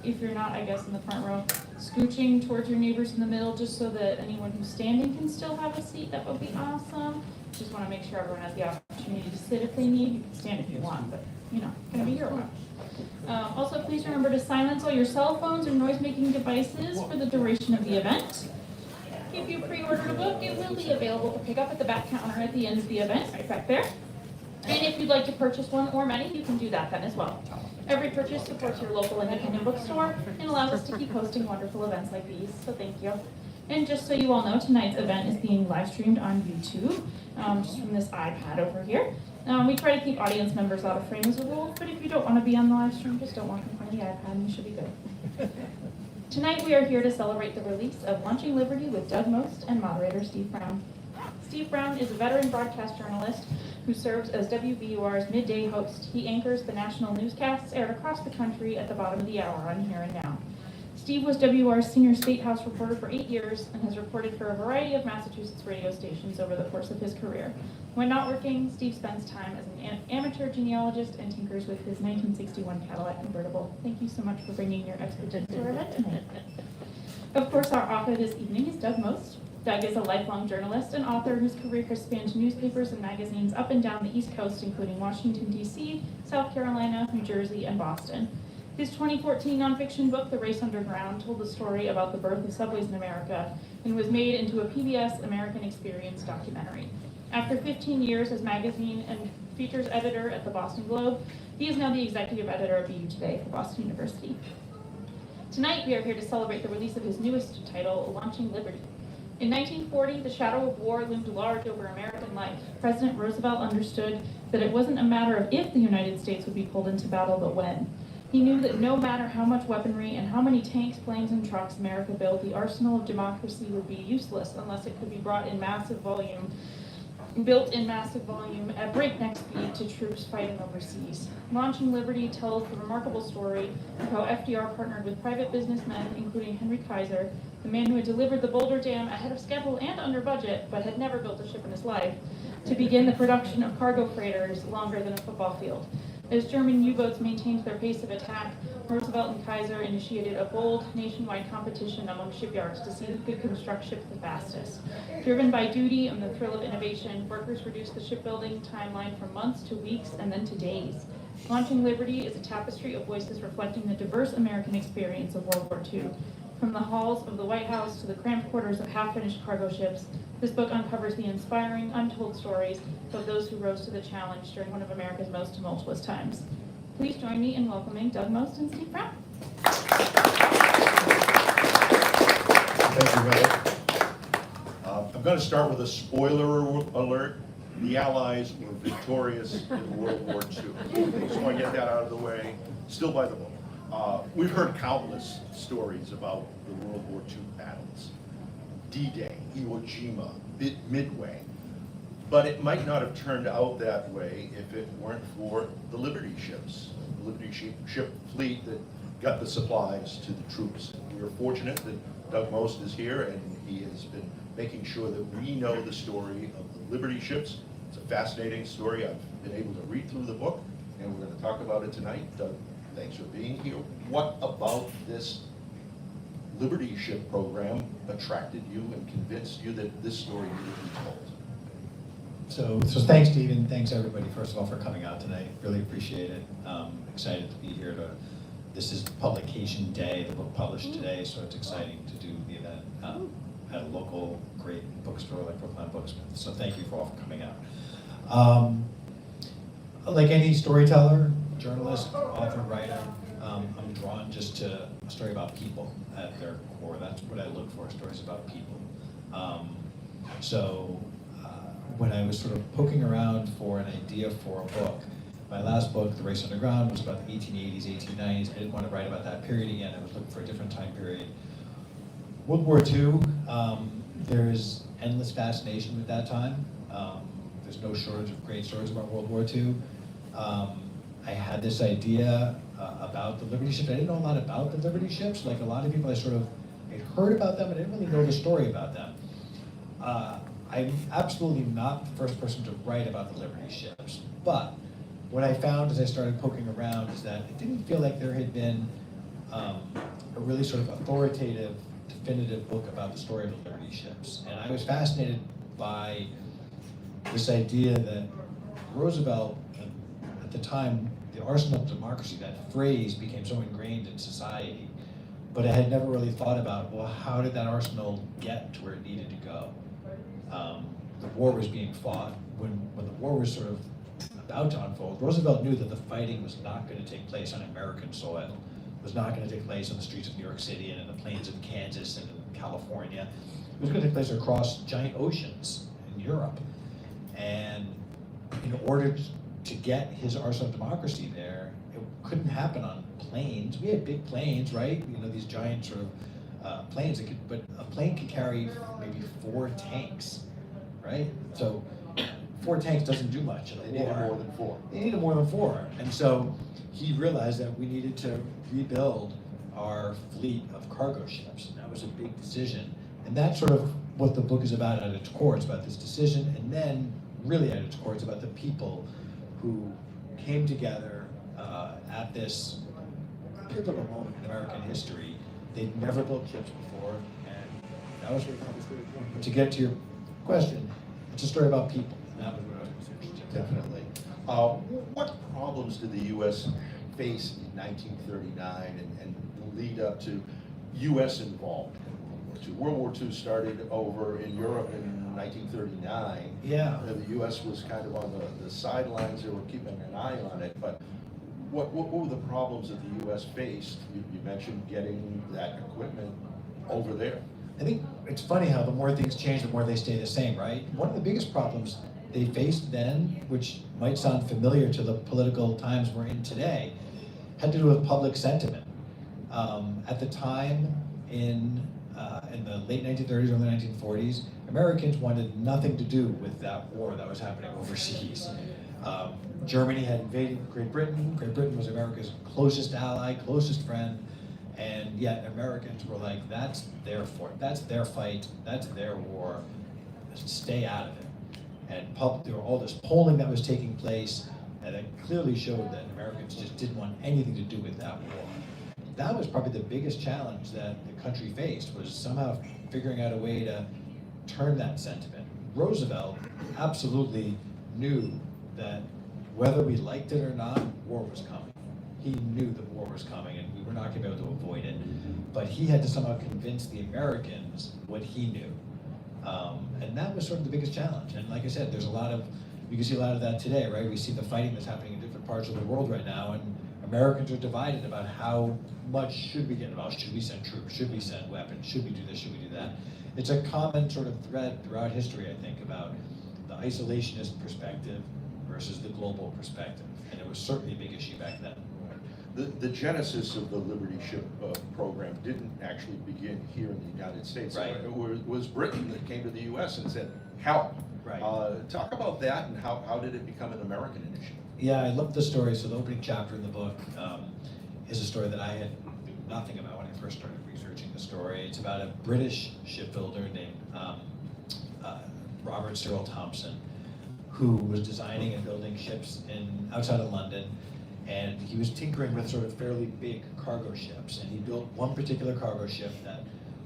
if you're not, I guess, in the front row, scooching towards your neighbors in the middle, just so that anyone who's standing can still have a seat. That would be awesome. Just want to make sure everyone has the opportunity to sit if they need. You can stand if you want, but gonna be here a while. Also, please remember to silence all your cell phones or noise-making devices for the duration of the event. If you pre-ordered a book, it will be available to pick up at the back counter at the end of the event, right back there. And if you'd like to purchase one or many, you can do that then as well. Every purchase supports your local independent bookstore and allows us to keep hosting wonderful events like these, so thank you. And just so you all know, tonight's event is being live streamed on YouTube, just from this iPad over here. We try to keep audience members out of frame as a rule, but if you don't want to be on the live stream, just don't walk in front of the iPad and you should be good. Tonight we are here to celebrate the release of Launching Liberty with Doug Most and moderator Steve Brown. Steve Brown is a veteran broadcast journalist who serves as WBUR's midday host. He anchors the national newscasts aired across the country at the bottom of the hour on Here and Now. Steve was WR's senior State House reporter for 8 years and has reported for a variety of Massachusetts radio stations over the course of his career. When not working, Steve spends time as an amateur genealogist and tinkers with his 1961 Cadillac convertible. Thank you so much for bringing your expertise to our event tonight. Of course, our author this evening is Doug Most. Doug is a lifelong journalist and author whose career has spanned newspapers and magazines up and down the East Coast, including Washington, D.C., South Carolina, New Jersey, and Boston. His 2014 nonfiction book, The Race Underground, told the story about the birth of subways in America and was made into a PBS American Experience documentary. After 15 years as magazine and features editor at the Boston Globe, he is now the executive editor of BU Today for Boston University. Tonight, we are here to celebrate the release of his newest title, Launching Liberty. In 1940, the shadow of war loomed large over American life. President Roosevelt understood that it wasn't a matter of if the United States would be pulled into battle, but when. He knew that no matter how much weaponry and how many tanks, planes, and trucks America built, the arsenal of democracy would be useless unless it could be built in massive volume at breakneck speed to troops fighting overseas. Launching Liberty tells the remarkable story of how FDR partnered with private businessmen, including Henry Kaiser, the man who had delivered the Boulder Dam ahead of schedule and under budget, but had never built a ship in his life, to begin the production of cargo freighters longer than a football field. As German U-boats maintained their pace of attack, Roosevelt and Kaiser initiated a bold nationwide competition among shipyards to see who could construct ships the fastest. Driven by duty and the thrill of innovation, workers reduced the shipbuilding timeline from months to weeks and then to days. Launching Liberty is a tapestry of voices reflecting the diverse American experience of World War II. From the halls of the White House to the cramped quarters of half-finished cargo ships, this book uncovers the inspiring, untold stories of those who rose to the challenge during one of America's most tumultuous times. Please join me in welcoming Doug Most and Steve Brown. Thank you, Heather. I'm going to start with a spoiler alert. The Allies were victorious in World War II. I just want to get that out of the way. Still by the book. We've heard countless stories about the World War II battles. D-Day, Iwo Jima, Midway. But it might not have turned out that way if it weren't for the Liberty ships, the Liberty ship fleet that got the supplies to the troops. We are fortunate that Doug Most is here, and he has been making sure that we know the story of the Liberty ships. It's a fascinating story. I've been able to read through the book, and we're going to talk about it tonight. Doug, thanks for being here. What about this Liberty ship program attracted you and convinced you that this story needed to be told? So thanks, Steve, and thanks everybody, first of all, for coming out tonight. Really appreciate it. Excited to be here. This is publication day, the book published today, so it's exciting to do the event at a local great bookstore like Brookline Booksmith. So thank you all for coming out. Like any storyteller, journalist, author, writer, I'm drawn just to a story about people at their core. That's what I look for, stories about people. When I was sort of poking around for an idea for a book, my last book, The Race Underground, was about the 1880s, 1890s. I didn't want to write about that period again. I was looking for a different time period. World War II, there's endless fascination with that time. There's no shortage of great stories about World War II. I had this idea about the Liberty ships. I didn't know a lot about the Liberty ships. Like a lot of people, I heard about them, but I didn't really know the story about them. I'm absolutely not the first person to write about the Liberty ships, but what I found as I started poking around is that it didn't feel like there had been a really sort of authoritative, definitive book about the story of the Liberty ships. And I was fascinated by this idea that Roosevelt, at the time, the arsenal of democracy, that phrase became so ingrained in society, but I had never really thought about, well, how did that arsenal get to where it needed to go? The war was being fought. When the war was sort of about to unfold, Roosevelt knew that the fighting was not going to take place on American soil. It was not going to take place on the streets of New York City and in the plains of Kansas and in California. It was going to take place across giant oceans in Europe. And in order to get his arsenal of democracy there, it couldn't happen on planes. We had big planes, right? You know, these giant sort of planes, but a plane could carry maybe 4 tanks, right? So 4 tanks doesn't do much in a war. They needed more than 4. They needed more than 4. And so he realized that we needed to rebuild our fleet of cargo ships. And that was a big decision. And that's sort of what the book is about at its core. It's about this decision, and then really at its core, it's about the people who came together at this pivotal moment in American history. They'd never built ships before, and that was what was really important. But to get to your question, it's a story about people, and that was what I was most interested in. Definitely. What problems did the U.S. face in 1939 and lead up to U.S. involvement in World War II? World War II started over in Europe in 1939. Yeah. The U.S. was kind of on the sidelines. They were keeping an eye on it. But what were the problems that the U.S. faced? You mentioned getting that equipment over there. I think it's funny how the more things change, the more they stay the same, right? One of the biggest problems they faced then, which might sound familiar to the political times we're in today, had to do with public sentiment. At the time, in the late 1930s, early 1940s, Americans wanted nothing to do with that war that was happening overseas. Germany had invaded Great Britain. Great Britain was America's closest ally, closest friend, and yet Americans were like, that's their fort, that's their fight, that's their war, stay out of it. And there were all this polling that was taking place, and it clearly showed that Americans just didn't want anything to do with that war. That was probably the biggest challenge that the country faced, was somehow figuring out a way to turn that sentiment. Roosevelt absolutely knew that whether we liked it or not, war was coming. He knew the war was coming, and we were not going to be able to avoid it. But he had to somehow convince the Americans what he knew. And that was sort of the biggest challenge. And like I said, you can see a lot of that today, right? We see the fighting that's happening in different parts of the world right now, and Americans are divided about how much should we get involved. Should we send troops? Should we send weapons? Should we do this? Should we do that? It's a common sort of thread throughout history, I think, about the isolationist perspective versus the global perspective. And it was certainly a big issue back then. The genesis of the Liberty Ship program didn't actually begin here in the United States. Right. It was Britain that came to the U.S. and said, help. Right. Talk about that, and how did it become an American initiative? Yeah, I love the story. So the opening chapter in the book is a story that I had knew nothing about when I first started researching the story. It's about a British shipbuilder named Robert Cyril Thompson, who was designing and building ships outside of London. And he was tinkering with sort of fairly big cargo ships. And he built one particular cargo ship that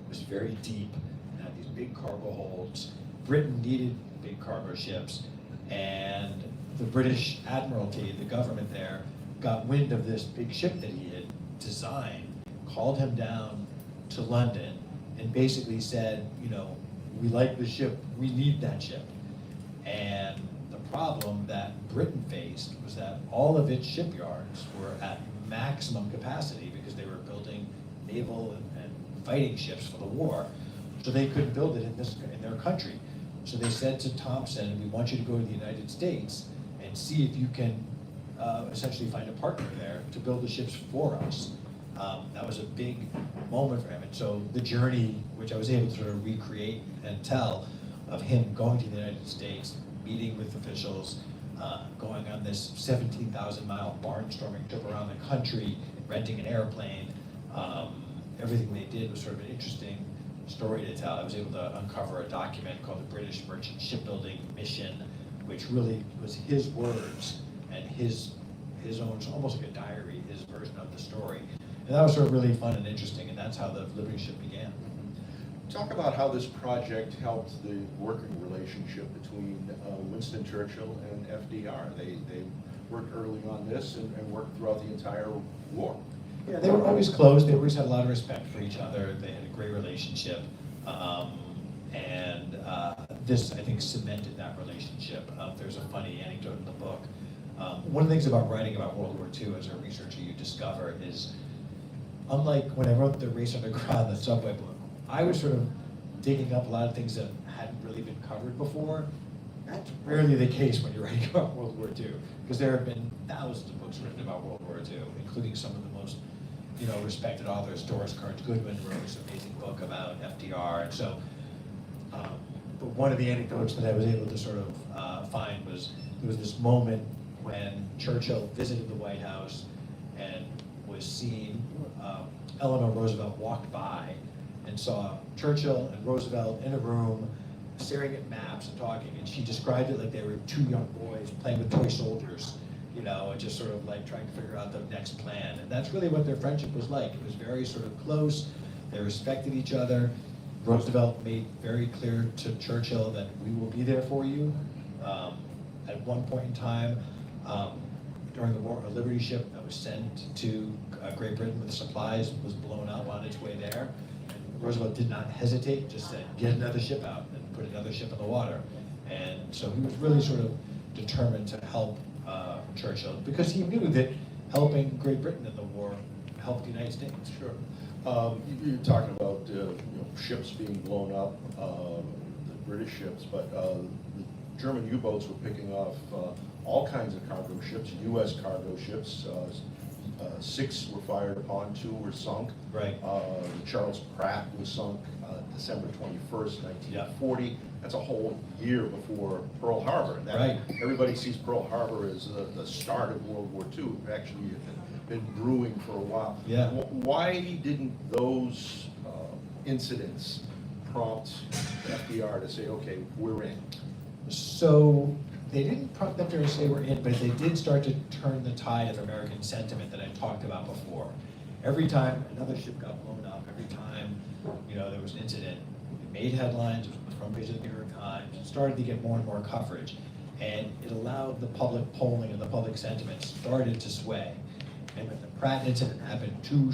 was very deep and had these big cargo holds. Britain needed big cargo ships. And the British Admiralty, the government there, got wind of this big ship that he had designed, called him down to London, and basically said, we like the ship, we need that ship. And the problem that Britain faced was that all of its shipyards were at maximum capacity because they were building naval and fighting ships for the war, so they couldn't build it in their country. So they said to Thompson, we want you to go to the United States and see if you can essentially find a partner there to build the ships for us. That was a big moment for him. And so the journey, which I was able to sort of recreate and tell, of him going to the United States, meeting with officials, going on this 17,000-mile barnstorming trip around the country, renting an airplane. Everything they did was sort of an interesting story to tell. I was able to uncover a document called the British Merchant Shipbuilding Mission, which really was his words and his own, almost like a diary, his version of the story. And that was sort of really fun and interesting, and that's that's how the Liberty Ship began. Talk about how this project helped the working relationship between Winston Churchill and FDR. They worked early on this and worked throughout the entire war. Yeah, they were always close. They always had a lot of respect for each other. They had a great relationship. This, I think, cemented that relationship. There's a funny anecdote in the book. One of the things about writing about World War II as a researcher you discover is, unlike when I wrote the Race Underground, the subway book, I was sort of digging up a lot of things that hadn't really been covered before. That's rarely the case when you're writing about World War II, because there have been thousands of books written about World War II, including some of the most, respected authors. Doris Kearns Goodwin wrote this amazing book about FDR, and so. But one of the anecdotes that I was able to sort of find was there was this moment when Churchill visited the White House and was seen. Eleanor Roosevelt walked by and saw Churchill and Roosevelt in a room staring at maps and talking, and she described it like they were two young boys playing with toy soldiers, and just sort of like trying to figure out the next plan. And that's really what their friendship was like. It was very sort of close. They respected each other. Roosevelt made very clear to Churchill that we will be there for you. At one point in time, during the war, a Liberty ship that was sent to Great Britain with supplies was blown up on its way there. And Roosevelt did not hesitate, just said, get another ship out and put another ship in the water. And so he was really sort of determined to help Churchill, because he knew that helping Great Britain in the war helped the United States. Sure. You're talking about ships being blown up, the British ships, but the German U-boats were picking off all kinds of cargo ships, U.S. cargo ships. 6 were fired upon, 2 were sunk. Right. The Charles Pratt was sunk December 21st, 1940. That's a whole year before Pearl Harbor. Right. Everybody sees Pearl Harbor as the start of World War II. Actually, it had been brewing for a while. Yeah. Why didn't those incidents prompt FDR to say, okay, we're in? So they didn't prompt them to say we're in, but they did start to turn the tide of American sentiment that I talked about before. Every time another ship got blown up, every time there was an incident, it made headlines, it was on the front page of the New York Times, it started to get more and more coverage, and it allowed the public polling and the public sentiment started to sway. And when the Pratt incident happened, 2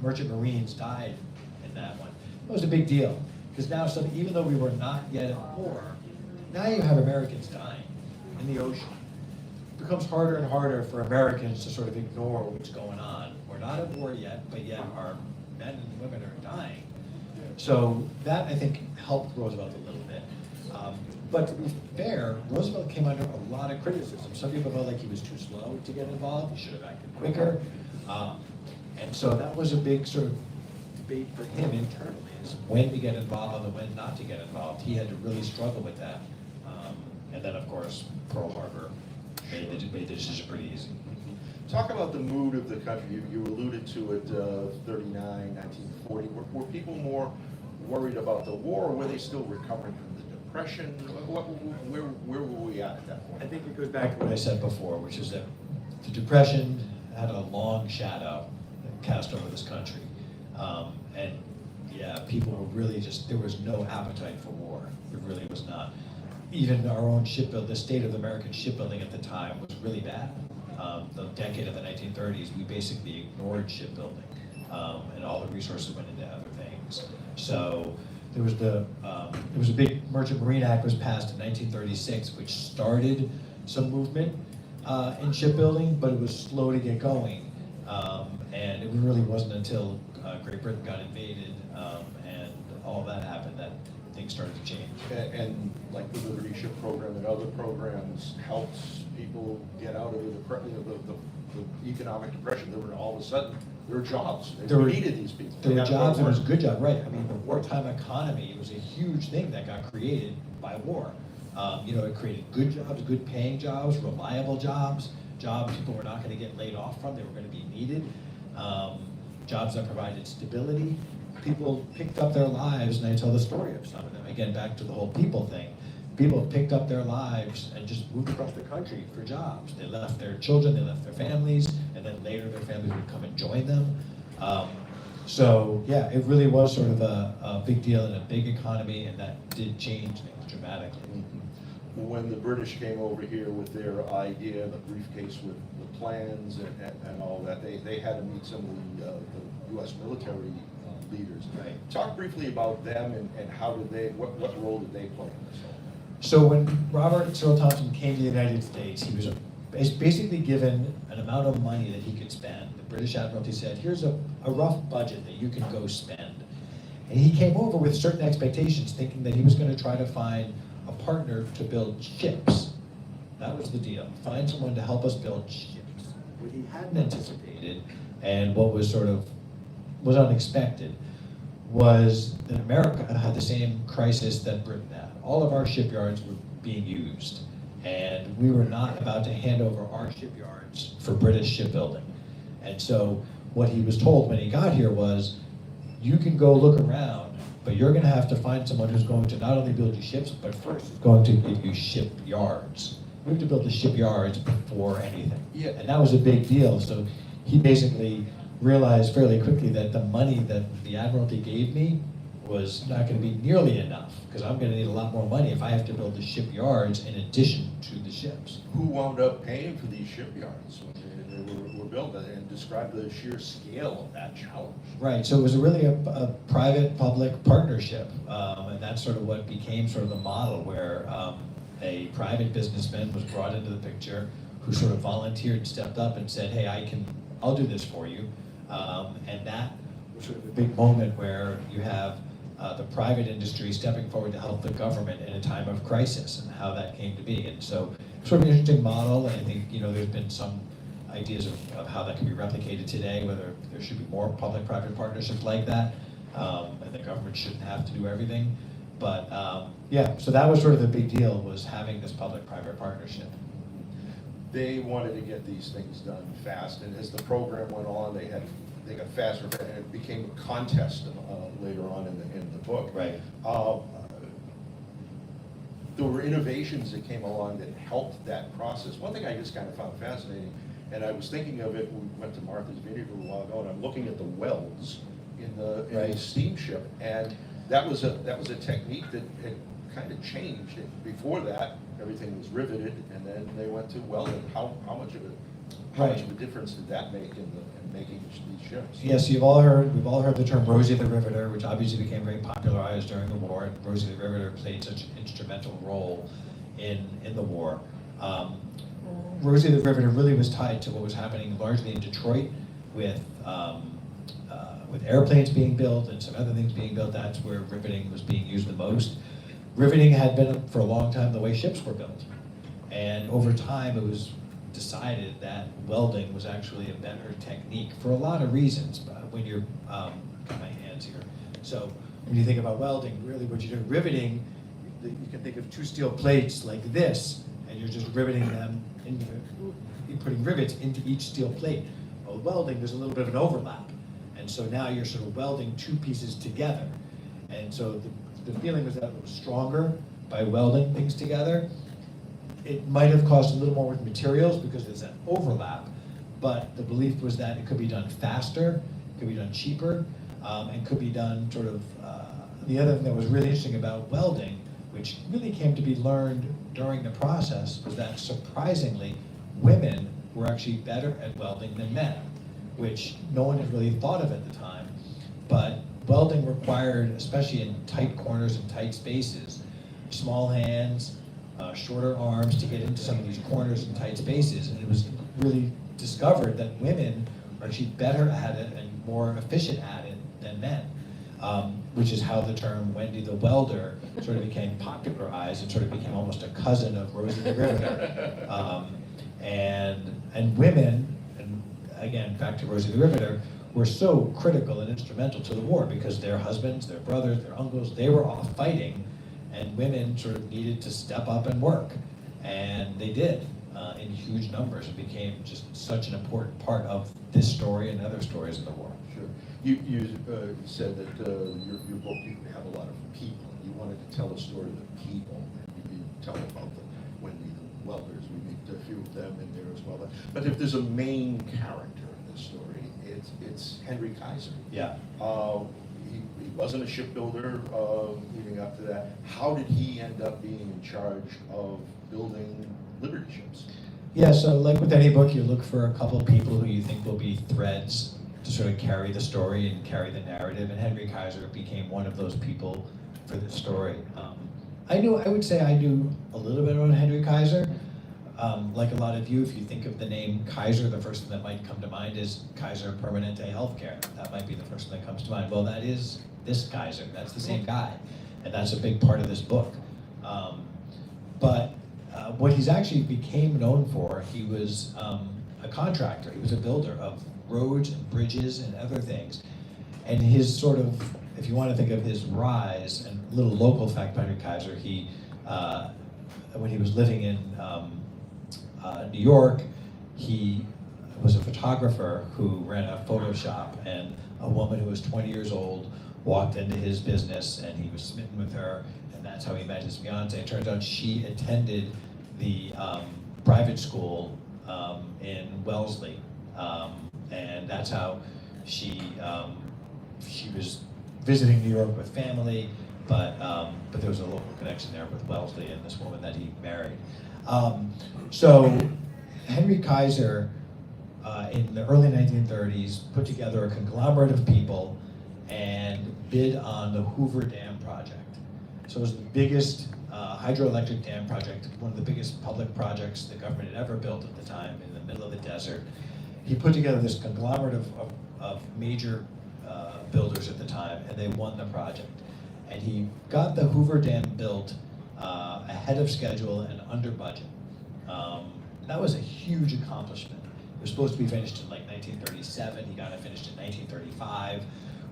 merchant marines died in that one. It was a big deal, because now, even though we were not yet at war, now you have Americans dying in the ocean. It becomes harder and harder for Americans to sort of ignore what's going on. We're not at war yet, but yet our men and women are dying. So that, I think, helped Roosevelt a little bit. But to be fair, Roosevelt came under a lot of criticism. Some people felt like he was too slow to get involved. He should have acted quicker. And so that was a big sort of debate for him internally, is when to get involved and when not to get involved. He had to really struggle with that. And then, of course, Pearl Harbor made the decision pretty easy. Talk about the mood of the country. You alluded to it, 39, 1940. Were people more worried about the war, or were they still recovering from the Depression? Where were we at that point? I think it goes back to what I said before, which is that the Depression had a long shadow cast over this country. And yeah, people were really there was no appetite for war. It really was not. Even our own shipbuilding, the state of American shipbuilding at the time was really bad. The decade of the 1930s, we basically ignored shipbuilding, and all the resources went into other things. So there was a big Merchant Marine Act was passed in 1936, which started some movement in shipbuilding, but it was slow to get going. And it really wasn't until Great Britain got invaded and all that happened that things started to change. And like the Liberty Ship program and other programs helped people get out of the economic depression. There were all of a sudden, there were jobs. They needed these people. There were jobs, and it was a good job, right? I mean, the wartime economy was a huge thing that got created by war. It created good jobs, good paying jobs, reliable jobs people were not going to get laid off from, they were going to be needed. Jobs that provided stability. People picked up their lives, and I tell the story of some of them. Again, back to the whole people thing. People picked up their lives and just moved across the country for jobs. They left their children, they left their families, and then later their families would come and join them. So, yeah, it really was sort of a big deal in a big economy, and that did change things dramatically. When the British came over here with their idea, the briefcase with the plans and all that, they had to meet some of the US military leaders. Right. Talk briefly about them and how did they, what role did they play in this whole? So when Robert Cyril Thompson came to the United States, he was basically given an amount of money that he could spend. The British Admiralty said, here's a rough budget that you can go spend. And he came over with certain expectations, thinking that he was going to try to find a partner to build ships. That was the deal. Find someone to help us build ships. What he hadn't anticipated, and what was was unexpected, was that America had the same crisis that Britain had. All of our shipyards were being used, and we were not about to hand over our shipyards for British shipbuilding. And so what he was told when he got here was, you can go look around, but you're going to have to find someone who's going to not only build you ships, but first is going to give you shipyards. We have to build the shipyards before anything. Yeah. And that was a big deal. So he basically realized fairly quickly that the money that the Admiralty gave me was not going to be nearly enough, because I'm going to need a lot more money if I have to build the shipyards in addition to the ships. Who wound up paying for these shipyards when they were built, and describe the sheer scale of that challenge? Right, so it was really a private-public partnership, and that's sort of what became sort of the model, where a private businessman was brought into the picture who sort of volunteered, stepped up and said, hey, I'll do this for you. And that was sort of a big moment where you have the private industry stepping forward to help the government in a time of crisis, and how that came to be. And so sort of an interesting model, and I think, there's been some ideas of how that can be replicated today, whether there should be more public-private partnerships like that, and the government shouldn't have to do everything. But yeah, so that was sort of the big deal, was having this public-private partnership. They wanted to get these things done fast, and as the program went on, they got faster, and it became a contest later on in the book. Right. There were innovations that came along that helped that process. One thing I just kind of found fascinating, and I was thinking of it when we went to Martha's Vineyard a while ago, and I'm looking at the welds in the steamship, and that was a technique that had kind of changed. Before that, everything was riveted, and then they went to welding. How much of a difference did that make in making these ships? Yes, we've all heard the term Rosie the Riveter, which obviously became very popularized during the war. And Rosie the Riveter played such an instrumental role in the war. Rosie the Riveter really was tied to what was happening largely in Detroit with airplanes being built and some other things being built. That's where riveting was being used the most. Riveting had been, for a long time, the way ships were built. And over time, it was decided that welding was actually a better technique for a lot of reasons. But when you're, got my hands here. So when you think about welding, really what you're doing, riveting, you can think of two steel plates like this, and you're just riveting them, you're putting rivets into each steel plate. Well, welding, there's a little bit of an overlap. And so now you're sort of welding two pieces together. And so the feeling was that it was stronger by welding things together. It might have cost a little more with materials because there's that overlap, but the belief was that it could be done faster, could be done cheaper, and could be done sort of, the other thing that was really interesting about welding, which really came to be learned during the process, was that surprisingly, women were actually better at welding than men, which no one had really thought of at the time. But welding required, especially in tight corners and tight spaces, small hands, shorter arms to get into some of these corners and tight spaces. And it was really discovered that women are actually better at it and more efficient at it than men, which is how the term Wendy the Welder sort of became popularized and sort of became almost a cousin of Rosie the Riveter. And women, and again, back to Rosie the Riveter, were so critical and instrumental to the war because their husbands, their brothers, their uncles, they were all fighting, and women sort of needed to step up and work. And they did in huge numbers. It became just such an important part of this story and other stories in the war. Sure. You said that your book, you have a lot of people. You wanted to tell a story of the people, and you tell about the Wendy the Welders. We meet a few of them in there as well. But if there's a main character in this story, it's Henry Kaiser. Yeah. He wasn't a shipbuilder leading up to that. How did he end up being in charge of building Liberty ships? Yeah, so like with any book, you look for a couple of people who you think will be threads to sort of carry the story and carry the narrative, and Henry Kaiser became one of those people for the story. I would say I knew a little bit about Henry Kaiser. Like a lot of you, if you think of the name Kaiser, the first thing that might come to mind is Kaiser Permanente Healthcare. That might be the first thing that comes to mind. Well, that is this Kaiser. That's the same guy, and that's a big part of this book. But what he's actually became known for, he was a contractor. He was a builder of roads and bridges and other things. And his sort of, if you want to think of his rise, and a little local fact about Henry Kaiser, he, when he was living in New York, he was a photographer who ran a photo shop, and a woman who was 20 years old walked into his business and he was smitten with her, and that's how he met his fiance. It turns out she attended the private school in Wellesley, and that's how she was visiting New York with family, but there was a local connection there with Wellesley and this woman that he married. So Henry Kaiser, in the early 1930s, put together a conglomerate of people and bid on the Hoover Dam project. So it was the biggest hydroelectric dam project, one of the biggest public projects the government had ever built at the time in the middle of the desert. He put together this conglomerate of major builders at the time, and they won the project. And he got the Hoover Dam built ahead of schedule and under budget. That was a huge accomplishment. It was supposed to be finished in like 1937. He got it finished in 1935.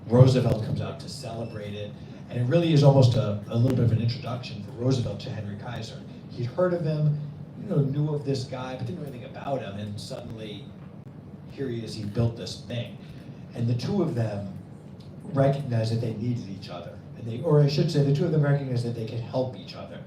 Roosevelt comes out to celebrate it. And it really is almost a little bit of an introduction for Roosevelt to Henry Kaiser. He'd heard of him, knew of this guy, but didn't know anything about him. And suddenly, here he is, he built this thing. And the two of them recognized that they needed each other. Or I should say, the two of them recognized that they could help each other.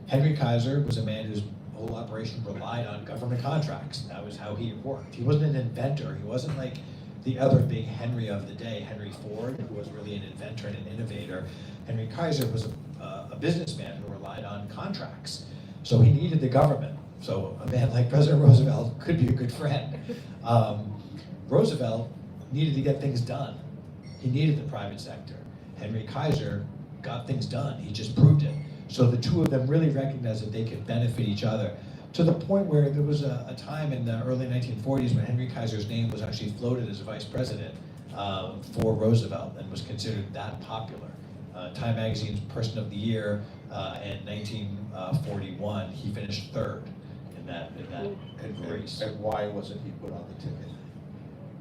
Henry Kaiser was a man whose whole operation relied on government contracts. That was how he worked. He wasn't an inventor. He wasn't like the other big Henry of the day, Henry Ford, who was really an inventor and an innovator. Henry Kaiser was a businessman who relied on contracts. So he needed the government. So a man like President Roosevelt could be a good friend. Roosevelt needed to get things done. He needed the private sector. Henry Kaiser got things done. He just proved it. So the two of them really recognized that they could benefit each other, to the point where there was a time in the early 1940s when Henry Kaiser's name was actually floated as a vice president for Roosevelt and was considered that popular. Time Magazine's Person of the Year in 1941, he finished third in that race. And why wasn't he put on the ticket?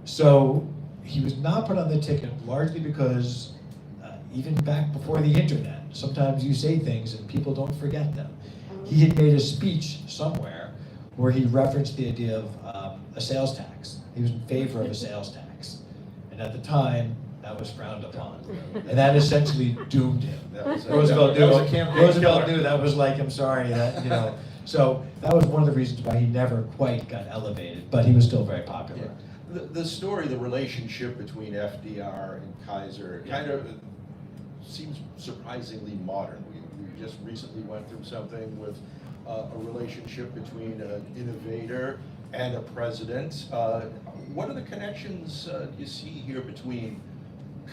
So he was not put on the ticket largely because even back before the internet, sometimes you say things and people don't forget them. He had made a speech somewhere where he referenced the idea of a sales tax. He was in favor of a sales tax. And at the time, that was frowned upon. And that essentially doomed him. Roosevelt knew that was like, I'm sorry, that. So that was one of the reasons why he never quite got elevated, but he was still very popular. Yeah. The story, the relationship between FDR and Kaiser kind of seems surprisingly modern. We just recently went through something with a relationship between an innovator and a president. What are the connections you see here between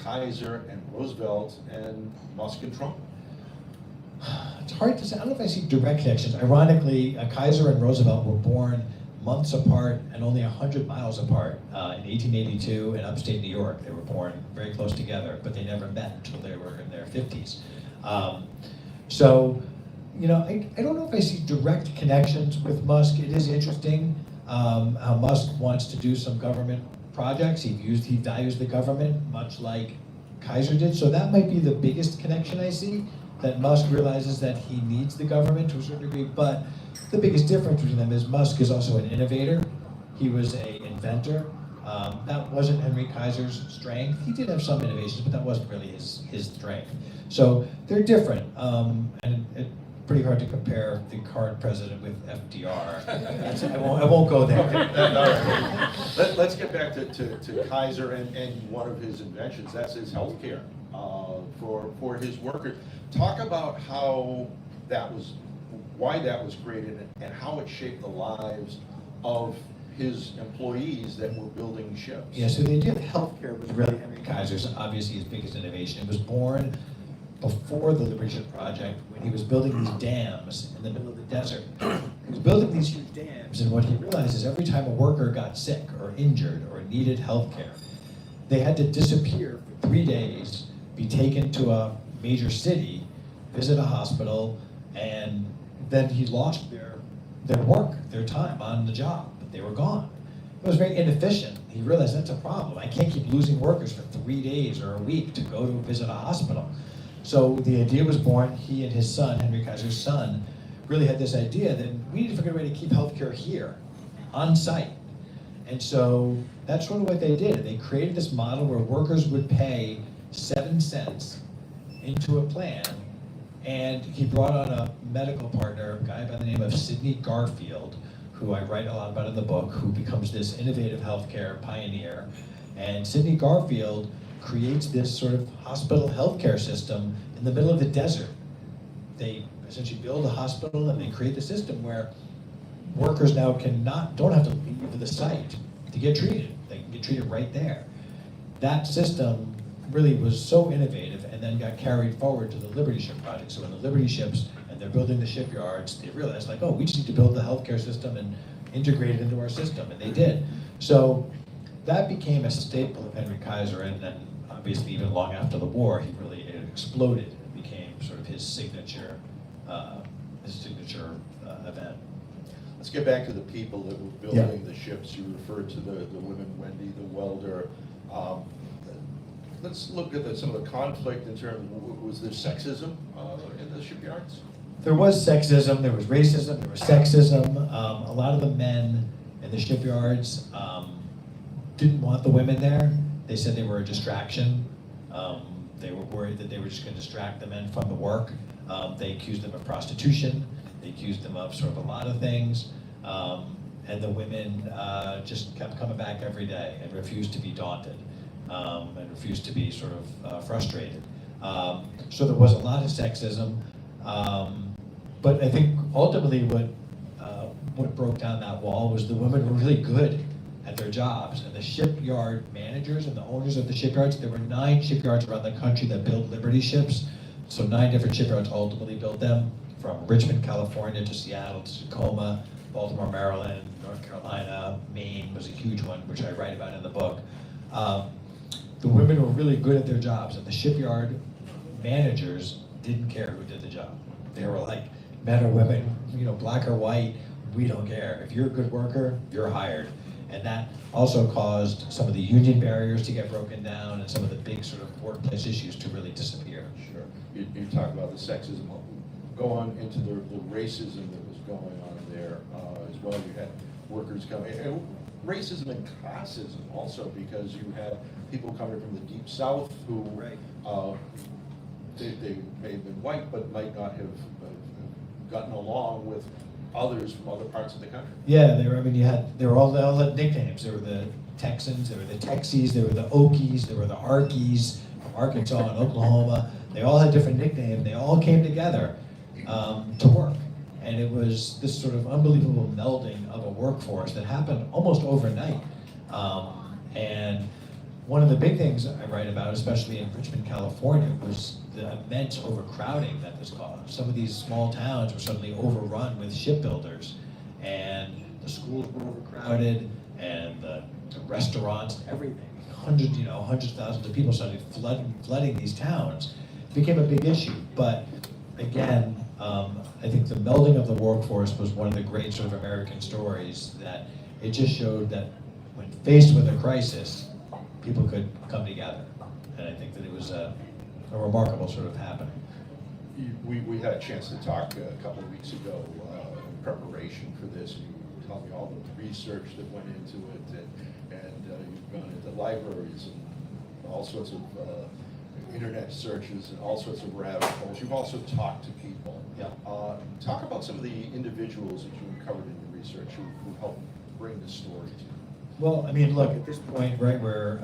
Kaiser and Roosevelt and Musk and Trump? It's hard to say. I don't know if I see direct connections. Ironically, Kaiser and Roosevelt were born months apart and only 100 miles apart in 1882 in upstate New York. They were born very close together, but they never met until they were in their 50s. I don't know if I see direct connections with Musk. It is interesting how Musk wants to do some government projects. He values the government much like Kaiser did. So that might be the biggest connection I see, that Musk realizes that he needs the government to a certain degree. But the biggest difference between them is Musk is also an innovator. He was an inventor. That wasn't Henry Kaiser's strength. He did have some innovations, but that wasn't really his strength. So they're different. pretty hard to compare the current president with FDR. I won't go there. All right. Let's get back to Kaiser and one of his inventions. That's his healthcare for his workers. Talk about why that was created and how it shaped the lives of his employees that were building ships. Yeah, so the idea of healthcare was really Henry Kaiser's, obviously his biggest innovation. It was born before the Liberty Ship Project, when he was building these dams in the middle of the desert. He was building these huge dams, and what he realized is every time a worker got sick or injured or needed healthcare, they had to disappear for 3 days, be taken to a major city, visit a hospital, and then he lost their work, their time on the job. They were gone. It was very inefficient. He realized that's a problem. I can't keep losing workers for 3 days or a week to go to visit a hospital. So the idea was born. He and his son, Henry Kaiser's son, really had this idea that we need to figure out a way to keep healthcare here, on site. And so that's sort of what they did. They created this model where workers would pay 7 cents into a plan, and he brought on a medical partner, a guy by the name of Sidney Garfield, who I write a lot about in the book, who becomes this innovative healthcare pioneer. And Sidney Garfield creates this sort of hospital healthcare system in the middle of the desert. They essentially build a hospital and they create the system where workers now don't have to leave the site to get treated. They can get treated right there. That system really was so innovative and then got carried forward to the Liberty Ship Project. So when the Liberty ships and they're building the shipyards, they realized like, oh, we just need to build the healthcare system and integrate it into our system, and they did. So that became a staple of Henry Kaiser, and then obviously even long after the war, it exploded. It became sort of his signature event. Let's get back to the people that were building the ships. You referred to the women, Wendy, the welder. Let's look at some of the conflict in terms of, was there sexism in the shipyards? There was sexism, there was racism, there was sexism. A lot of the men in the shipyards didn't want the women there. They said they were a distraction. They were worried that they were just going to distract the men from the work. They accused them of prostitution. They accused them of sort of a lot of things. And the women just kept coming back every day and refused to be daunted and refused to be sort of frustrated. So there was a lot of sexism. But I think ultimately what broke down that wall was the women were really good at their jobs, and the shipyard managers and the owners of the shipyards, there were 9 shipyards around the country that built Liberty ships. So 9 different shipyards ultimately built them, from Richmond, California to Seattle to Tacoma, Baltimore, Maryland, North Carolina, Maine was a huge one, which I write about in the book. The women were really good at their jobs, and the shipyard managers didn't care who did the job. They were like, men or women, black or white, we don't care. If you're a good worker, you're hired. And that also caused some of the union barriers to get broken down and some of the big sort of workplace issues to really disappear. Sure. You talk about the sexism. Go on into the racism that was going on there as well. You had workers coming. And racism and classism also, because you had people coming from the deep south who they may have been white but might not have gotten along with others from other parts of the country. Yeah, they all had nicknames. There were the Texans, there were the Texies, there were the Okies, there were the Arkies from Arkansas and Oklahoma. They all had different nicknames. They all came together to work. And it was this sort of unbelievable melding of a workforce that happened almost overnight. And one of the big things I write about, especially in Richmond, California, was the immense overcrowding that this caused. Some of these small towns were suddenly overrun with shipbuilders, and the schools were overcrowded, and the restaurants, everything. Hundreds of thousands of people started flooding these towns. It became a big issue, but again, I think the melding of the workforce was one of the great sort of American stories, that it just showed that when faced with a crisis, people could come together. And I think that it was a remarkable sort of happening. We had a chance to talk a couple of weeks ago in preparation for this, and you told me all the research that went into it, and you've gone into libraries and all sorts of internet searches and all sorts of rabbit holes. You've also talked to people. Yeah. Talk about some of the individuals that you uncovered in your research who helped bring the story to you. Well, I mean, look, at this point, right, where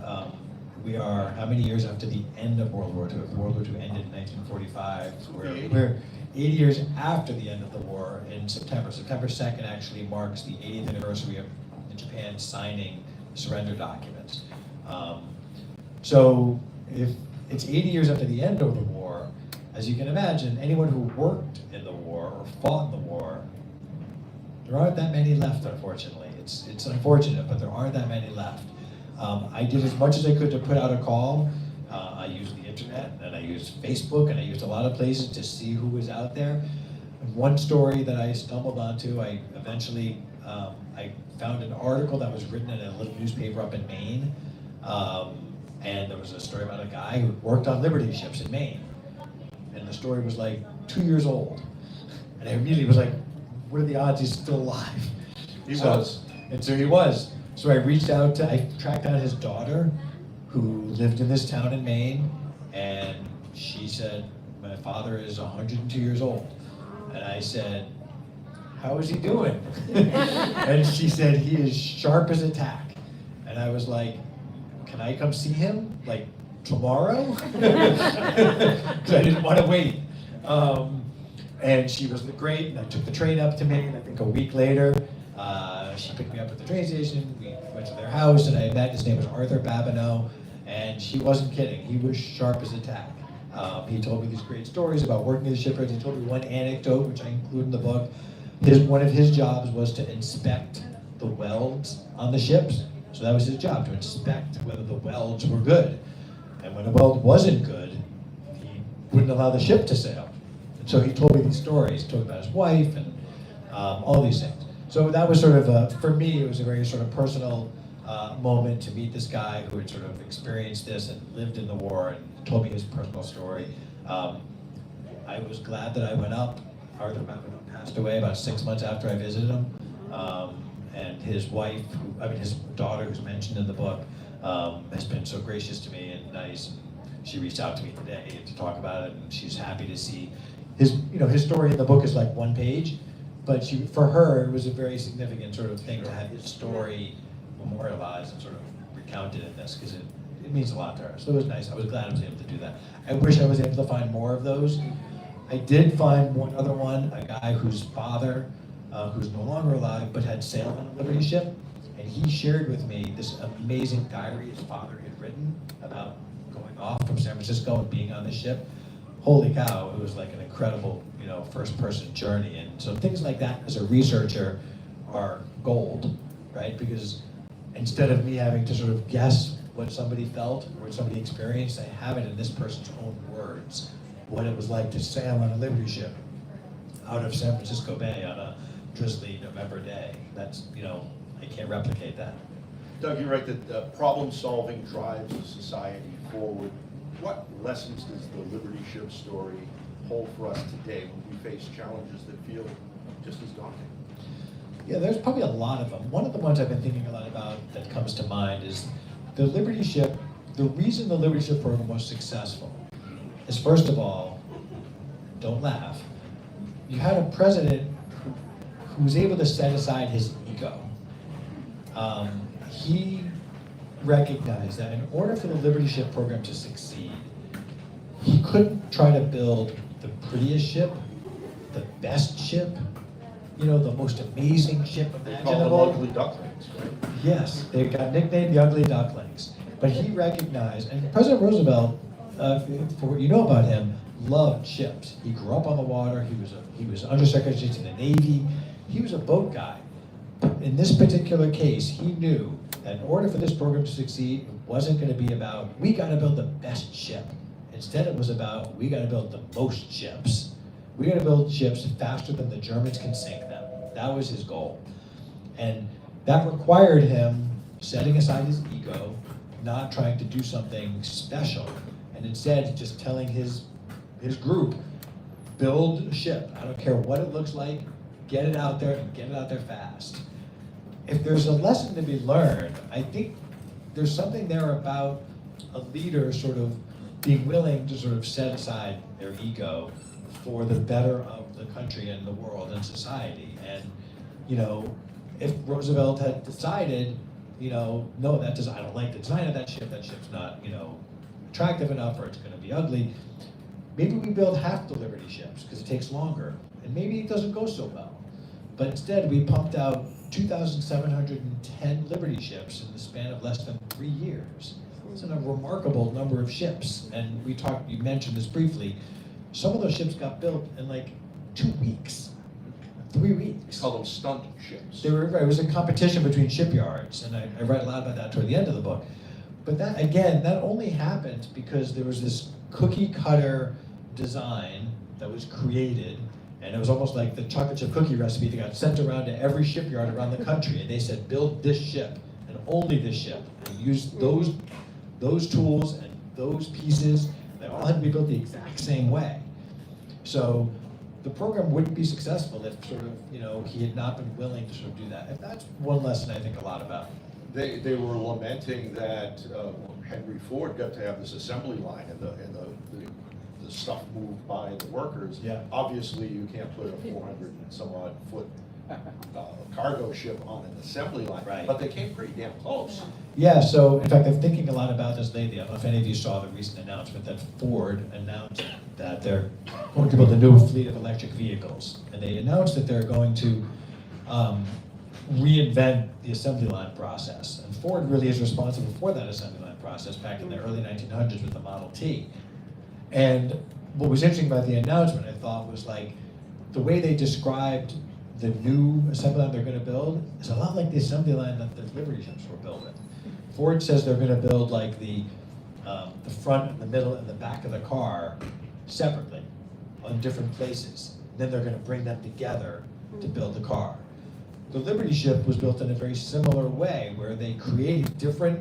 we are, how many years after the end of World War II? If World War II ended in 1945, so we're 80 years after the end of the war in September. September 2nd actually marks the 80th anniversary of Japan signing surrender documents. So if it's 80 years after the end of the war, as you can imagine, anyone who worked in the war or fought in the war, there aren't that many left, unfortunately. It's unfortunate, but there aren't that many left. I did as much as I could to put out a call. I used the internet, and I used Facebook, and I used a lot of places to see who was out there. And one story that I stumbled onto, I eventually I found an article that was written in a little newspaper up in Maine, and there was a story about a guy who worked on Liberty ships in Maine. And the story was like 2 years old. And I immediately was like, what are the odds he's still alive? He was. And so he was. So I reached out I tracked down his daughter, who lived in this town in Maine, and she said, my father is 102 years old. And I said, how is he doing? And she said, he is sharp as a tack. And I was like, can I come see him, like, tomorrow? Because I didn't want to wait. And she was great, and I took the train up to Maine. I think a week later, she picked me up at the train station. We went to their house, and I met, his name was Arthur Babineau, and he wasn't kidding. He was sharp as a tack. He told me these great stories about working as a shipyard. He told me one anecdote, which I include in the book. One of his jobs was to inspect the welds on the ships. So that was his job, to inspect whether the welds were good. And when a weld wasn't good, he wouldn't allow the ship to sail. And so he told me these stories. He told me about his wife and all these things. So that was sort of, for me, it was a very sort of personal moment to meet this guy who had sort of experienced this and lived in the war and told me his personal story. I was glad that I went up. Arthur Babineau passed away about 6 months after I visited him. And his wife, his daughter, who's mentioned in the book, has been so gracious to me and nice. She reached out to me today to talk about it, and she's happy to see his story in the book is like one page, but for her, it was a very significant sort of thing to have his story memorialized and sort of recounted in this, because it means a lot to her. So it was nice. I was glad I was able to do that. I wish I was able to find more of those. I did find one other one, a guy whose father, who's no longer alive, but had sailed on a Liberty ship, and he shared with me this amazing diary his father had written about going off from San Francisco and being on the ship. Holy cow, it was like an incredible, first-person journey. And so things like that, as a researcher, are gold, right? Because instead of me having to sort of guess what somebody felt or what somebody experienced, I have it in this person's own words, what it was like to sail on a Liberty ship out of San Francisco Bay on a drizzly November day. That's, I can't replicate that. Doug, you write that problem solving drives a society forward. What lessons does the Liberty ship story hold for us today when we face challenges that feel just as daunting? Yeah, there's probably a lot of them. One of the ones I've been thinking a lot about that comes to mind is the Liberty ship. The reason the Liberty ship program was successful is, first of all, don't laugh, you had a president who was able to set aside his ego. He recognized that in order for the Liberty ship program to succeed, he couldn't try to build the prettiest ship, the best ship, the most amazing ship They imaginable. call them ugly ducklings, right? Yes, they got nicknamed the Ugly Ducklings. But he recognized, and President Roosevelt, for what you know about him, loved ships. He grew up on the water. He was Undersecretary to the Navy. He was a boat guy. In this particular case, he knew that in order for this program to succeed, it wasn't going to be about, we got to build the best ship. Instead, it was about, we got to build the most ships. We got to build ships faster than the Germans can sink them. That was his goal. And that required him setting aside his ego, not trying to do something special, and instead just telling his group, build a ship. I don't care what it looks like, get it out there and get it out there fast. If there's a lesson to be learned, I think there's something there about a leader sort of being willing to sort of set aside their ego for the better of the country and the world and society. And, you know, if Roosevelt had decided, you know, no, I don't like the design of that ship's not, you know, attractive enough, or it's gonna be ugly, maybe we build half the Liberty ships, because it takes longer, and maybe it doesn't go so well. But instead, we pumped out 2,710 Liberty ships in the span of less than 3 years. It's a remarkable number of ships, and you mentioned this briefly, some of those ships got built in like 2 weeks, 3 weeks. Call them stunt ships. It was a competition between shipyards, and I read a lot about that toward the end of the book. But that, again, that only happened because there was this cookie cutter design that was created, and it was almost like the chocolate chip cookie recipe that got sent around to every shipyard around the country, and they said, build this ship, and only this ship, and use those tools and those pieces. They all had to be built the exact same way. So the program wouldn't be successful if sort of, you know, he had not been willing to sort of do that. And that's one lesson I think a lot about. They were lamenting that Henry Ford got to have this assembly line and the stuff moved by the workers. Yeah. Obviously, you can't put a 400 and some odd foot cargo ship on an assembly line. Right. But they came pretty damn close. Yeah, so in fact, I'm thinking a lot about this lately. I don't know if any of you saw the recent announcement that Ford announced that they're going to build a new fleet of electric vehicles. And they announced that they're going to reinvent the assembly line process. And Ford really is responsible for that assembly line process back in the early 1900s with the Model T. And what was interesting about the announcement, I thought, was like the way they described the new assembly line they're going to build is a lot like the assembly line that the Liberty ships were building. Ford says they're going to build like the front and the middle and the back of the car separately on different places. Then they're going to bring them together to build the car. The Liberty ship was built in a very similar way, where they created different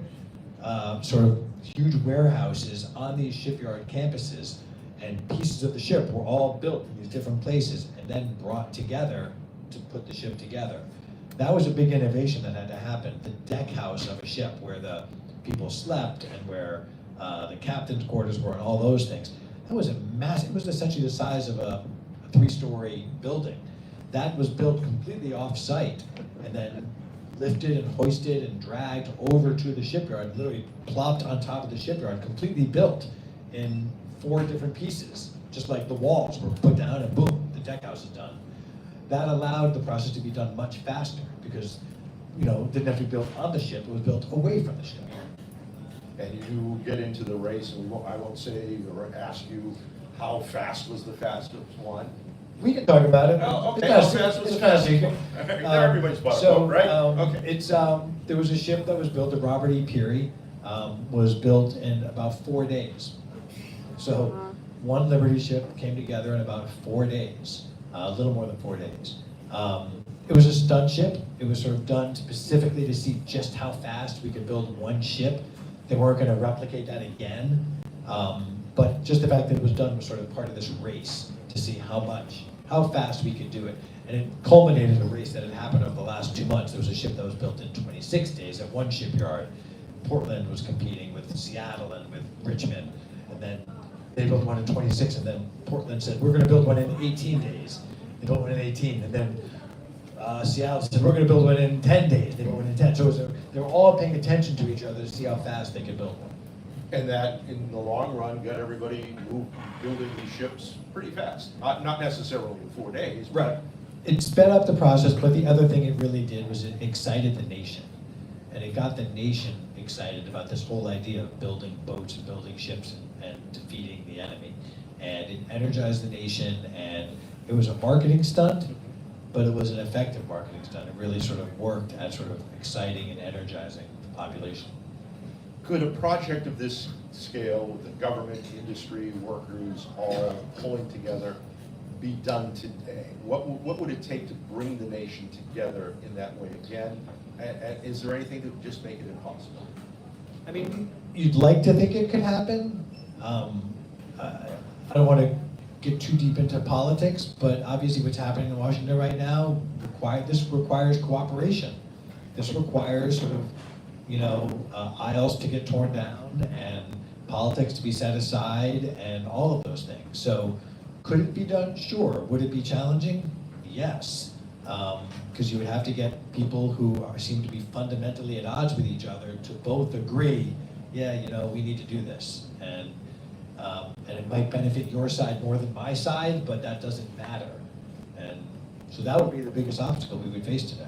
sort of huge warehouses on these shipyard campuses, and pieces of the ship were all built in these different places and then brought together to put the ship together. That was a big innovation that had to happen. The deck house of a ship where the people slept and where the captain's quarters were and all those things. That was a massive, it was essentially the size of a 3-story building. That was built completely off-site and then lifted and hoisted and dragged over to the shipyard, literally plopped on top of the shipyard, completely built in 4 different pieces, just like the walls were put down and boom, the deck house is done. That allowed the process to be done much faster because, you know, it didn't have to be built on the ship, it was built away from the ship. And you get into the race, and I won't say or ask you how fast was the fastest one. We can talk about it. Oh, okay. It's How fast was it's the not a fastest secret. one? Everybody's bought a boat, right? Okay. It's there was a ship that was built at Robert E. Peary, was built in about 4 days. So one Liberty ship came together in about 4 days, a little more than 4 days. It was a stunt ship. It was sort of done specifically to see just how fast we could build one ship. They weren't going to replicate that again, but just the fact that it was done was sort of part of this race to see how fast we could do it. And it culminated in a race that had happened over the last 2 months. There was a ship that was built in 26 days at one shipyard. Portland was competing with Seattle and with Richmond, and then they built one in 26, and then Portland said, we're going to build one in 18 days. They built one in 18, and then Seattle said, we're going to build one in 10 days. They built one in 10. So they were all paying attention to each other to see how fast they could build one. And that, in the long run, got everybody building these ships pretty fast. Not necessarily in 4 days. Right. It sped up the process, but the other thing it really did was it excited the nation. And it got the nation excited about this whole idea of building boats and building ships and defeating the enemy. And it energized the nation, and it was a marketing stunt, but it was an effective marketing stunt. It really sort of worked at sort of exciting and energizing the population. Could a project of this scale, with the government, industry, workers all pulling together, be done today? What would it take to bring the nation together in that way again? And is there anything that would just make it impossible? I mean, you'd like to think it could happen. I don't want to get too deep into politics, but obviously what's happening in Washington right now requires cooperation. This requires sort of, aisles to get torn down and politics to be set aside, and all of those things. So could it be done? Sure. Would it be challenging? Yes. Because you would have to get people who seem to be fundamentally at odds with each other to both agree, yeah, you know, we need to do this. And it might benefit your side more than my side, but that doesn't matter. And so that would be the biggest obstacle we would face today.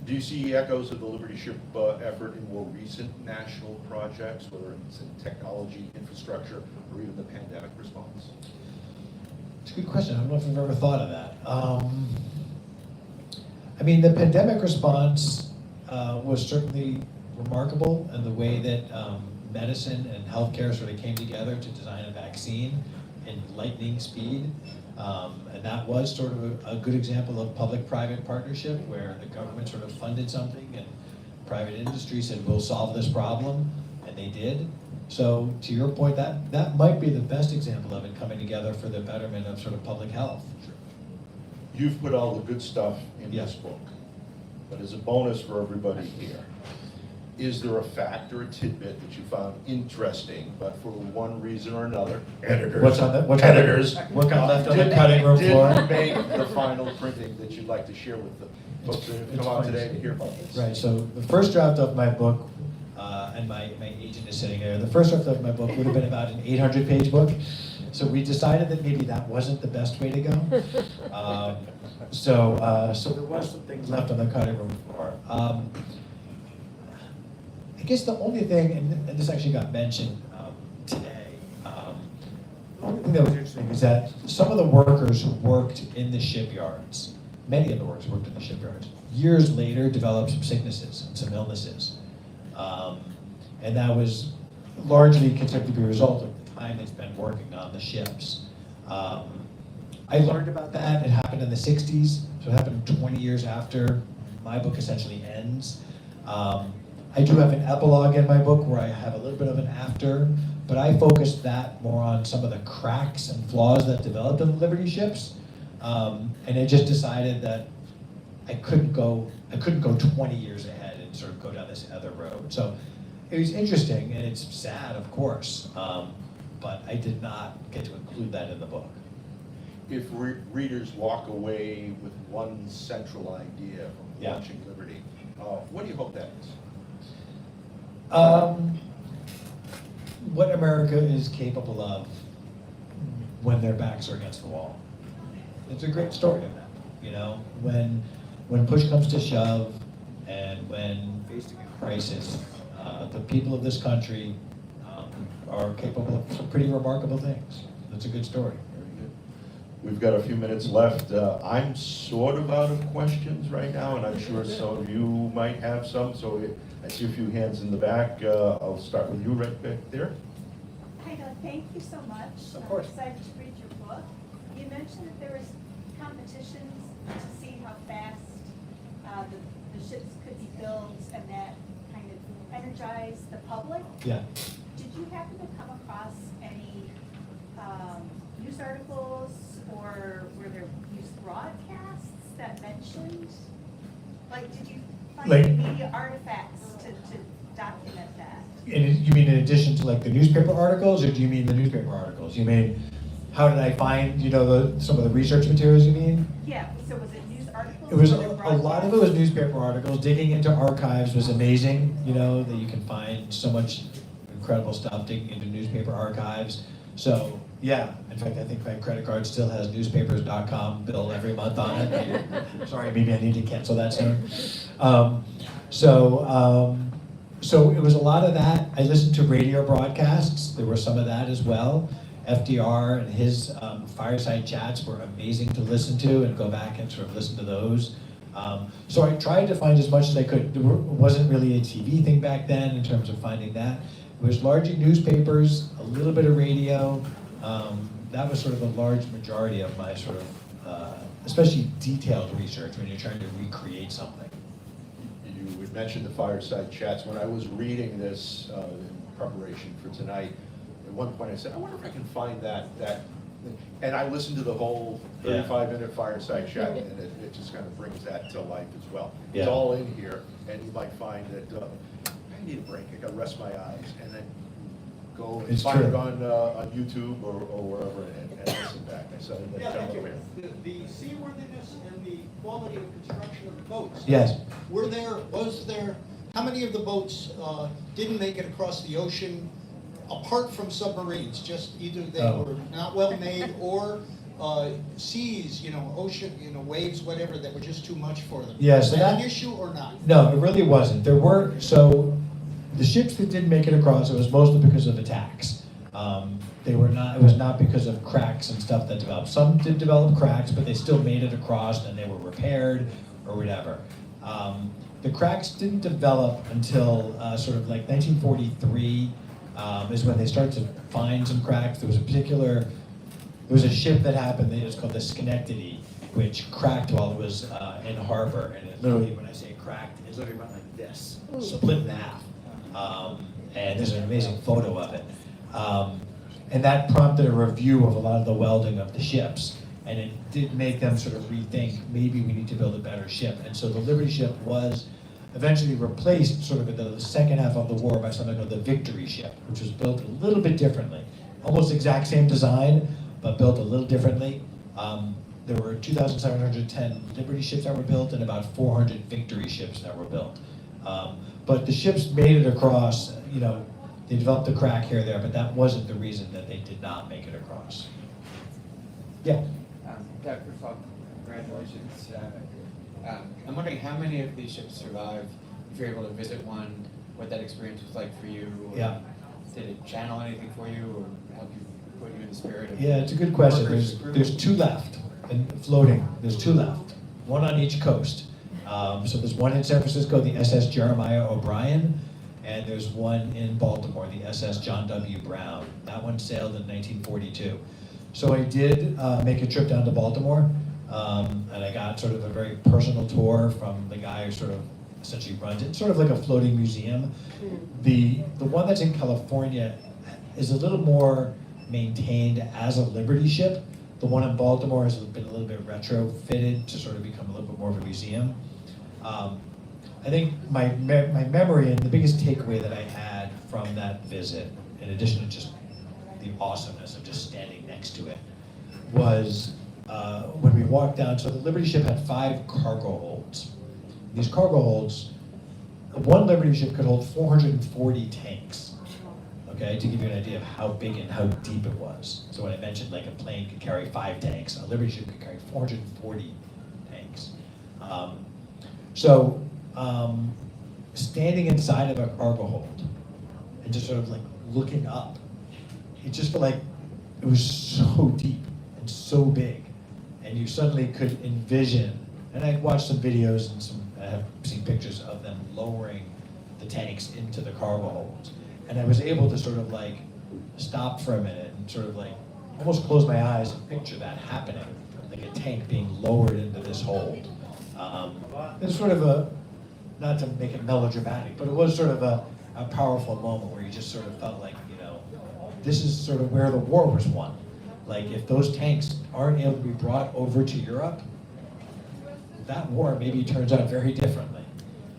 Do you see echoes of the Liberty Ship effort in more recent national projects, whether it's in technology, infrastructure, or even the pandemic response? It's a good question. I don't know if I've ever thought of that. I mean, the pandemic response was certainly remarkable, and the way that medicine and healthcare sort of came together to design a vaccine in lightning speed. And that was sort of a good example of public-private partnership, where the government sort of funded something and private industry said, we'll solve this problem, and they did. So to your point, that might be the best example of it coming together for the betterment of sort of public health. You've put all the good stuff in Yeah. this book, but as a bonus for everybody here, is there a fact or a tidbit that you found interesting, but for one reason or another, editors, What's on the what got left on the didn't- cutting room floor? didn't make the final printing that you'd like to share with the folks that have It's come out fine. today to hear about this? Right, so the first draft of my book, and my agent is sitting there, the first draft of my book would have been about an 800-page book. So we decided that maybe that wasn't the best way to go. So there was some things left on the cutting room floor. I guess the only thing, and this actually got mentioned today, the only thing that was interesting is that some of the workers who worked in the shipyards, many of the workers who worked in the shipyards, years later developed some sicknesses and some illnesses. And that was largely considered to be a result of the time they spent working on the ships. I learned about that. It happened in the 60s, so it happened 20 years after my book essentially ends. I do have an epilogue in my book where I have a little bit of an after, but I focused that more on some of the cracks and flaws that developed in the Liberty ships. And I just decided that I couldn't go 20 years ahead and sort of go down this other road. So it was interesting, and it's sad, of course, but I did not get to include that in the book. If readers walk away with one central idea from Yeah. launching Liberty, what do you hope that is? What America is capable of when their backs are against the wall. It's a great story of that, you know, when push comes to shove and when facing a crisis, the people of this country are capable of some pretty remarkable things. That's a good story. Very good. We've got a few minutes left. I'm sort of out of questions right now, and I'm sure some of you might have some, so I see a few hands in the back. I'll start with you right back there. Hi, thank you so much. Of course. I'm excited to read your book. You mentioned that there was competitions to see how fast the ships could be built, and that kind of energized the public. Yeah. Did you happen to come across any news articles, or were there news broadcasts that mentioned? Like, did you find Like- any media artifacts to document that? And you mean in addition to like the newspaper articles, or do you mean the newspaper articles? You mean, how did I find, you know, some of the research materials you mean? Yeah, so was it news articles? It was, or a lot of it was newspaper articles. Digging into archives was amazing, you know, that you can find so much incredible stuff digging into newspaper archives. So, yeah, in fact, I think my credit card still has newspapers.com bill every month on it. Sorry, maybe I need to cancel that soon. So it was a lot of that. I listened to radio broadcasts. There were some of that as well. FDR and his fireside chats were amazing to listen to and go back and sort of listen to those. So I tried to find as much as I could. There wasn't really a TV thing back then in terms of finding that. It was largely newspapers, a little bit of radio. That was sort of a large majority of my sort of, especially detailed research when you're trying to recreate something. You had mentioned the fireside chats. When I was reading this in preparation for tonight, at one point I said, I wonder if I can find that. And I listened to the whole 35-minute fireside chat, and it just kind of brings that to life as well. Yeah. It's all in here, and you might find that I need a break. I got to rest my eyes, and then go It's find true. it on YouTube or wherever and listen back. I said, Yeah, thank you. here. The seaworthiness and the quality of construction of the boats. Yes. Was there, how many of the boats didn't make it across the ocean, apart from submarines? Just either they Oh. were not well made or seas, ocean, waves, whatever, that were just too much for them. Yeah, Is so that that- an issue or not? No, it really wasn't. There were, so the ships that didn't make it across, it was mostly because of attacks. They were not, it was not because of cracks and stuff that developed. Some did develop cracks, but they still made it across and they were repaired or whatever. The cracks didn't develop until sort of like 1943 is when they started to find some cracks. There was a ship that happened, it was called the Schenectady, which cracked while it was in harbor. And it literally, when I say cracked, it literally went like this, split in half. And there's an amazing photo of it. And that prompted a review of a lot of the welding of the ships. And it did make them sort of rethink, maybe we need to build a better ship. And so the Liberty ship was eventually replaced sort of in the second half of the war by something called the Victory ship, which was built a little bit differently. Almost exact same design, but built a little differently. There were 2,710 Liberty ships that were built and about 400 Victory ships that were built. But the ships made it across, they developed a crack here or there, but that wasn't the reason that they did not make it across. Yeah. Doug, first of all, congratulations. I'm wondering how many of these ships survived, if you're able to visit one, what that experience was like for you? Or Yeah. Did it channel anything for you or help you put you in the spirit of Yeah, it's a good question. workers' There's two left, and floating, there's two left, one on each coast. So there's one in San Francisco, the SS Jeremiah O'Brien, and there's one in Baltimore, the SS John W. Brown. That one sailed in 1942. So I did make a trip down to Baltimore, and I got sort of a very personal tour from the guy who sort of essentially runs it, sort of like a floating museum. The one that's in California is a little more maintained as a Liberty ship. The one in Baltimore has been a little bit retrofitted to sort of become a little bit more of a museum. I think my memory and the biggest takeaway that I had from that visit, in addition to just the awesomeness of just standing next to it, was when we walked down. So the Liberty ship had 5 cargo holds. These cargo holds, one Liberty ship could hold 440 tanks. Okay, to give you an idea of how big and how deep it was. So when I mentioned like a plane could carry 5 tanks, a Liberty ship could carry 440 tanks. Standing inside of a cargo hold and just sort of like looking up, it just felt like it was so deep and so big, and you suddenly could envision. And I watched some videos and I have seen pictures of them lowering the tanks into the cargo holds. And I was able to sort of like stop for a minute and sort of like almost close my eyes and picture that happening, like a tank being lowered into this hold. It's sort of a, not to make it melodramatic, but it was sort of a powerful moment where you just sort of felt like, this is sort of where the war was won. Like if those tanks aren't able to be brought over to Europe, that war maybe turns out very differently.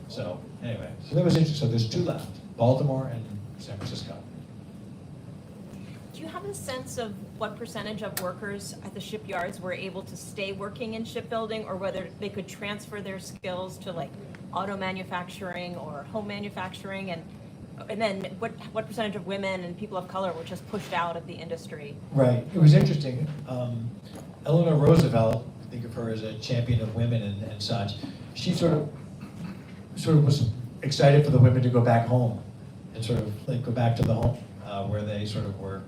So anyway, so that was interesting. So there's 2 left, Baltimore and San Francisco. Do you have a sense of what percentage of workers at the shipyards were able to stay working in shipbuilding, or whether they could transfer their skills to like auto manufacturing or home manufacturing, and then what percentage of women and people of color were just pushed out of the industry? Right, it was interesting. Eleanor Roosevelt, I think of her as a champion of women and such, she sort of was excited for the women to go back home and sort of like go back to the home where they sort of were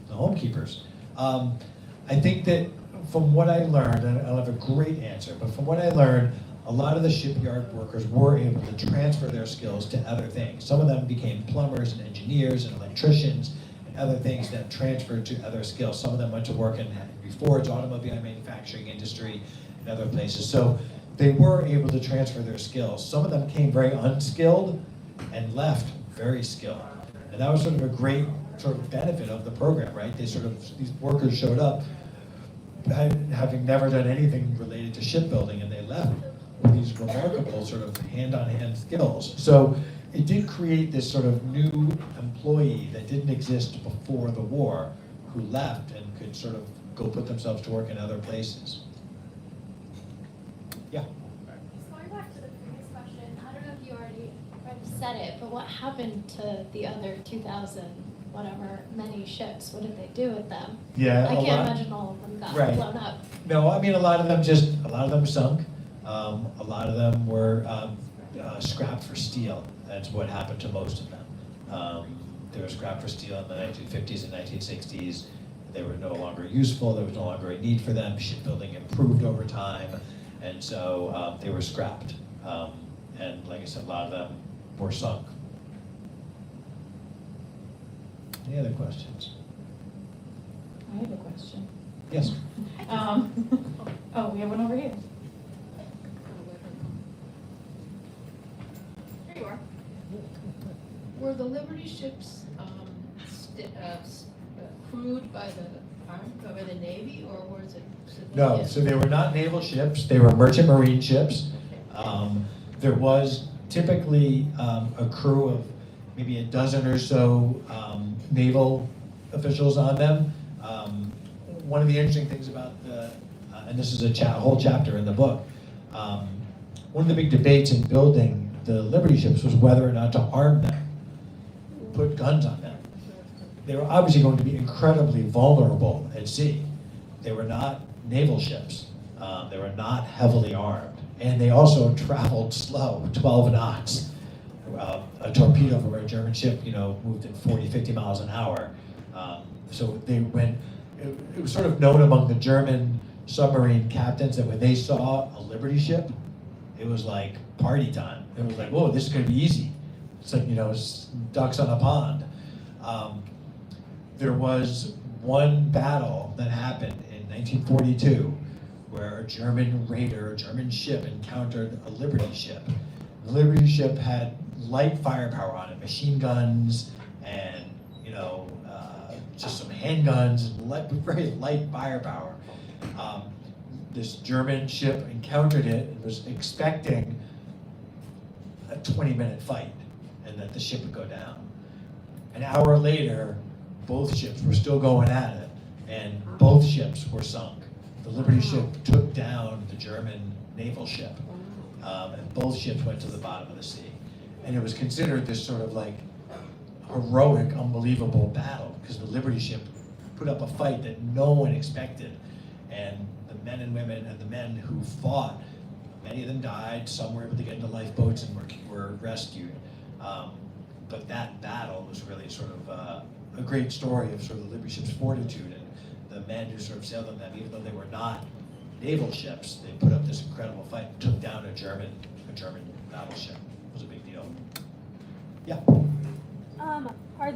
the homekeepers. I think that from what I learned, and I don't have a great answer, but from what I learned, a lot of the shipyard workers were able to transfer their skills to other things. Some of them became plumbers and engineers and electricians and other things that transferred to other skills. Some of them went to work in Henry Ford's automobile manufacturing industry and other places. So they were able to transfer their skills. Some of them came very unskilled and left very skilled. And that was sort of a great sort of benefit of the program, right? These workers showed up having never done anything related to shipbuilding, and they left with these remarkable sort of hand-on-hand skills. So it did create this sort of new employee that didn't exist before the war, who left and could sort of go put themselves to work in other places. Yeah. Just going back to the previous question, I don't know if you already said it, but what happened to the other 2,000, whatever, many ships? What did they do with them? Yeah, I a can't lot- imagine all of them got Right. blown up. No, I mean, a lot of them sunk. A lot of them were scrapped for steel. That's what happened to most of them. They were scrapped for steel in the 1950s and 1960s. They were no longer useful. There was no longer a need for them. Shipbuilding improved over time, and so they were scrapped. And like I said, a lot of them were sunk. Any other questions? I have a question. Yes. Oh, we have one over here. There you are. Were the Liberty ships crewed by the Navy, or was it civilian? No, so they were not naval ships, they were merchant marine ships. There was typically a crew of maybe a dozen or so naval officials on them. One of the interesting things about and this is a whole chapter in the book, one of the big debates in building the Liberty ships was whether or not to arm them, put guns on them. They were obviously going to be incredibly vulnerable at sea. They were not naval ships. They were not heavily armed. And they also traveled slow, 12 knots. A torpedo from a German ship, moved at 40, 50 miles an hour. So it was sort of known among the German submarine captains that when they saw a Liberty ship, it was like party time. It was like, whoa, this is gonna be easy. It's like, ducks on a pond. There was one battle that happened in 1942 where a German raider, a German ship encountered a Liberty ship. The Liberty ship had light firepower on it, machine guns and, just some handguns, very light firepower. This German ship encountered it and was expecting a 20-minute fight and that the ship would go down. An hour later, both ships were still going at it, and both ships were sunk. The Liberty ship took down the German naval ship, and both ships went to the bottom of the sea. And it was considered this sort of like heroic, unbelievable battle, because the Liberty ship put up a fight that no one expected. And the men and women and the men who fought, many of them died, some were able to get into lifeboats and were rescued. But that battle was really sort of a great story of sort of the Liberty ship's fortitude, and the men who sort of sailed on them, even though they were not naval ships, they put up this incredible fight and took down a German battleship. It was a big deal. Yeah. Are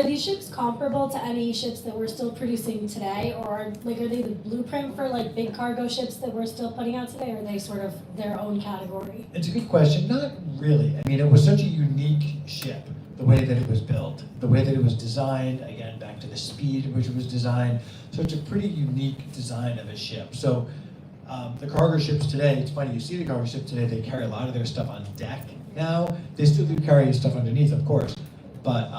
these ships comparable to any ships that we're still producing today, or are they the blueprint for big cargo ships that we're still putting out today, or are they sort of their own category? It's a good question. Not really. I mean, it was such a unique ship, the way that it was built, the way that it was designed, again, back to the speed at which it was designed. So it's a pretty unique design of a ship. So the cargo ships today, it's funny, you see the cargo ships today, they carry a lot of their stuff on deck now. They still do carry stuff underneath, of course. But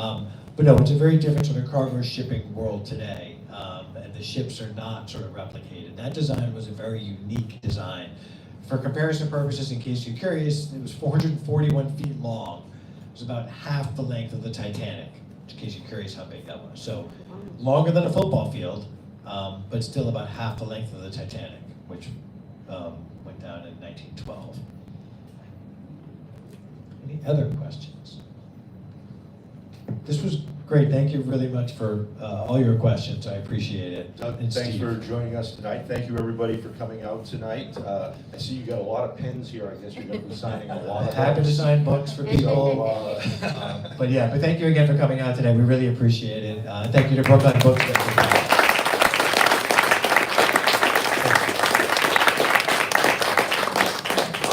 no, it's a very different sort of cargo shipping world today. And the ships are not sort of replicated. That design was a very unique design. For comparison purposes, in case you're curious, it was 441 feet long. It was about half the length of the Titanic, in case you're curious how big that was. So longer than a football field, but still about half the length of the Titanic, which went down in 1912. Any other questions? This was great. Thank you really much for all your questions. I appreciate it. Doug, And thanks Steve. for joining us tonight. Thank you, everybody, for coming out tonight. I see you got a lot of pens here. I guess you're going to be signing a lot of Happy to books. sign books for people. But thank you again for coming out today. We really appreciate it. Thank you to Brooklyn Books.